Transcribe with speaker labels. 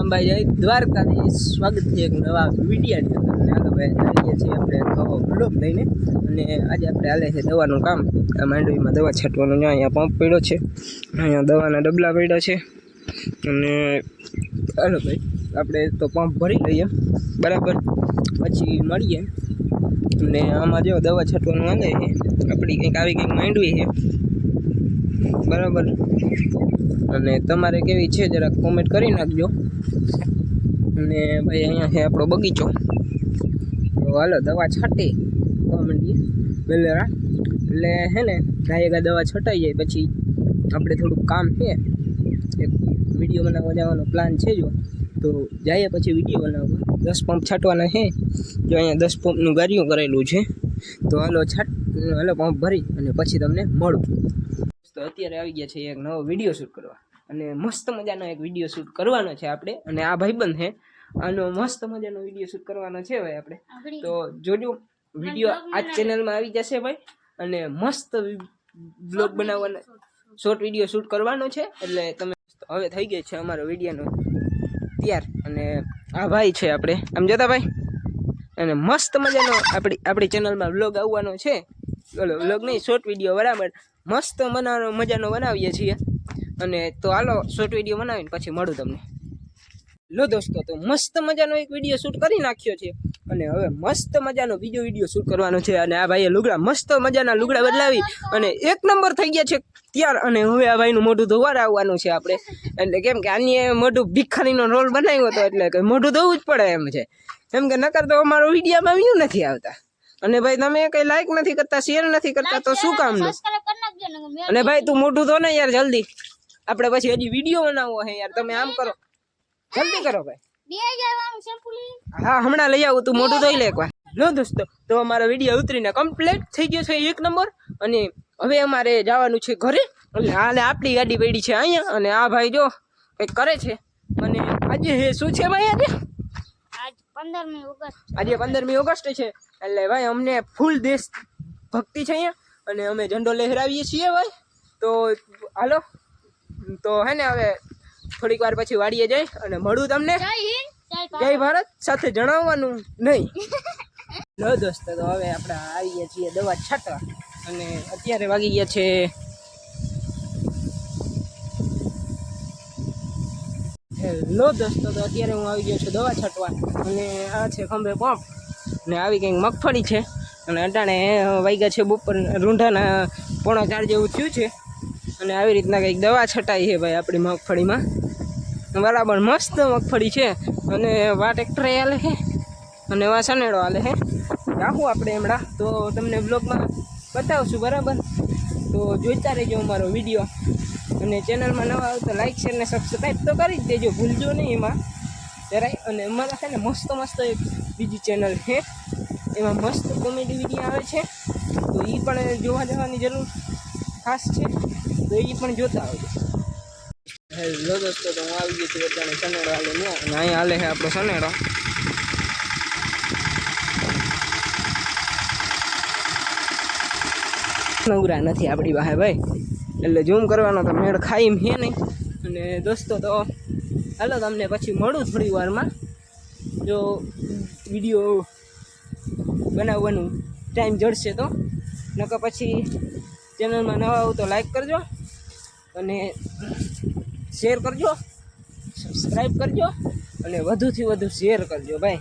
Speaker 1: અંબાઈ જય દ્વારકાધીશ. સ્વાગત છે એક નવા વિડીયોની અંદર. હાલો ભાઈ જઈએ છીએ આપણે નવો બ્લોગ લઈને, અને આજે આપણે હાલે છે દવાનું કામ. આ માંડવીમાં દવા છાંટવાનું. અહીંયા પંપ પડ્યો છે, અહીંયા દવાના ડબલા પડ્યા છે, અને હાલો ભાઈ આપણે તો પંપ ભરી લઈએ બરાબર, પછી મળીએ. અને આમાં જો દવા છાંટવાનું હાલે છે, આપણી કંઈક આવી કંઈક માંડવી છે બરાબર. અને તમારે કેવી છે જરાક કોમેન્ટ કરી નાખજો. અને ભાઈ અહીંયા છે આપણો બગીચો, તો હાલો દવા છાંટી માંડીએ બેલેરા. એટલે હે ને ગાયે દવા છટાઈ જાય પછી આપણે થોડુંક કામ છે, એક વિડીયો બનાવવા જવાનો પ્લાન છે. જો તો જઈએ પછી વિડીયો બનાવવા. 10 પંપ છાંટવાના છે, જો અહીંયા 10 પંપનું ગારિયું કરેલું છે. તો હાલો હાલો પંપ ભરી અને પછી તમને મળું. તો અત્યારે આવી ગયા છે એક નવો વિડીયો શૂટ કરવા, અને મસ્ત મજાનો એક વિડીયો શૂટ કરવાનો છે આપણે. અને આ ભાઈબંધ છે, આનો મસ્ત મજાનો વિડીયો શૂટ કરવાનો છે ભાઈ આપણે. તો જોજો વિડીયો આ ચેનલમાં આવી જશે ભાઈ, અને મસ્ત બ્લોગ બનાવવાનો શોર્ટ વિડીયો શૂટ કરવાનો છે. એટલે તમે હવે થઈ ગઈ છે અમારો વિડીયોનો તૈયાર. અને આ ભાઈ છે આપણે આમ જોતા ભાઈ, અને મસ્ત મજાનો આપણી ચેનલમાં બ્લોગ આવવાનો છે. બ્લોગ નહીં, શોર્ટ વિડીયો બરાબર, મસ્ત મજાનો બનાવીએ છીએ. અને તો હાલો શોર્ટ વિડીયો બનાવીને પછી મળું તમને. લો દોસ્તો, તો મસ્ત મજાનો એક વિડીયો શૂટ કરી નાખ્યો છે, અને હવે મસ્ત મજાનો બીજો વિડીયો શૂટ કરવાનો છે. અને આ ભાઈએ લુગડા મસ્ત મજાના લુગડા બદલાવી અને એક નંબર થઈ ગયા છે ત્યાર. અને હવે આ ભાઈનું મોઢું ધોવા આવવાનું છે આપણે, એટલે કેમ કે આની મોઢું ભિખારીનો રોલ બનાવ્યો હતો, એટલે કે મોઢું ધોવું જ પડે એમ છે. કેમ કે નકર તો અમારો વિડીયોમાં વ્યૂ નથી આવતા. અને ભાઈ તમે કઈ લાઈક નથી કરતા, શેર નથી કરતા, તો શું કામનું? અને ભાઈ તું મોઢું ધો ને યાર જલ્દી, આપણે પછી હજી વિડીયો બનાવવો છે યાર. તમે આમ કરો, જલ્દી કરો ભાઈ. હા હમણાં લઈ આવું, તું મોઢું ધોઈ લે એકવાર. લો દોસ્તો, તો અમારો વિડીયો ઉતરીને કમ્પ્લીટ થઈ ગયો છે એક નંબર. અને હવે અમારે જવાનું છે ઘરે. એટલે હાલે આપણી ગાડી પડી છે અહીંયા, અને આ ભાઈ જો કંઈક કરે છે. અને આજે શું છે ભાઈ? આજે 15મી ઓગસ્ટ છે, એટલે ભાઈ અમને ફૂલ દેશ ભક્તિ છે અહીંયા, અને અમે ઝંડો લહેરાવીએ છીએ ભાઈ. તો હાલો, તો હે ને હવે થોડીક વાર પછી વાડીએ જઈ અને મળું તમને. જય ભારત સાથે જણાવવાનું નહીં. લો દોસ્તો, તો હવે આપણે આવી ગયા છીએ દવા છાંટવા, અને અત્યારે વાગી ગયા છે લો દોસ્તો, તો અત્યારે હું આવી ગયો છું દવા છાંટવા. અને આ છે ખંભે પંપ, ને આવી કંઈક મગફળી છે. અને અટાણે વાગ્યા છે બપોર રૂંઢાના 3:45 જેવું થયું છે. અને આવી રીતના કંઈક દવા છટાઈ છે ભાઈ આપણી મગફળીમાં. બરાબર મસ્ત મગફળી છે. અને વા ટ્રેક્ટરે હાલે છે, અને વા સનેડો હાલે છે. રાખું આપણે હમણાં તો તમને બ્લોગમાં બતાવશું બરાબર. તો જોઈતા રહેજો અમારો વિડીયો, અને ચેનલમાં નવા આવો તો લાઈક શેર ને સબસ્ક્રાઈબ તો કરી જ દેજો, ભૂલજો નહીં એમાં જરાય. અને અમારા છે ને મસ્ત એક બીજી ચેનલ છે, એમાં મસ્ત કોમેડી વિડીયો આવે છે, તો એ પણ જોવા જવાની જરૂર ખાસ છે, તો એ પણ જોતા આવજો. હેલો દોસ્તો, તો હું આવી ગયો છું અત્યારે સનેડો હાલે ને, અને અહીંયા હાલે છે આપણો સનેડો. નવરા નથી આપણી પાસે ભાઈ, એટલે ઝૂમ કરવાનો તો મેળ ખાઈ એમ છે નહીં. અને દોસ્તો, તો હાલો તમને પછી મળું થોડી વારમાં. જો વિડીયો બનાવવાનું ટાઈમ જડશે તો, નકર પછી ચેનલમાં નવા આવું તો લાઈક કરજો, અને શેર કરજો, સબસ્ક્રાઈબ કરજો, અને વધુથી વધુ શેર કરજો ભાઈ.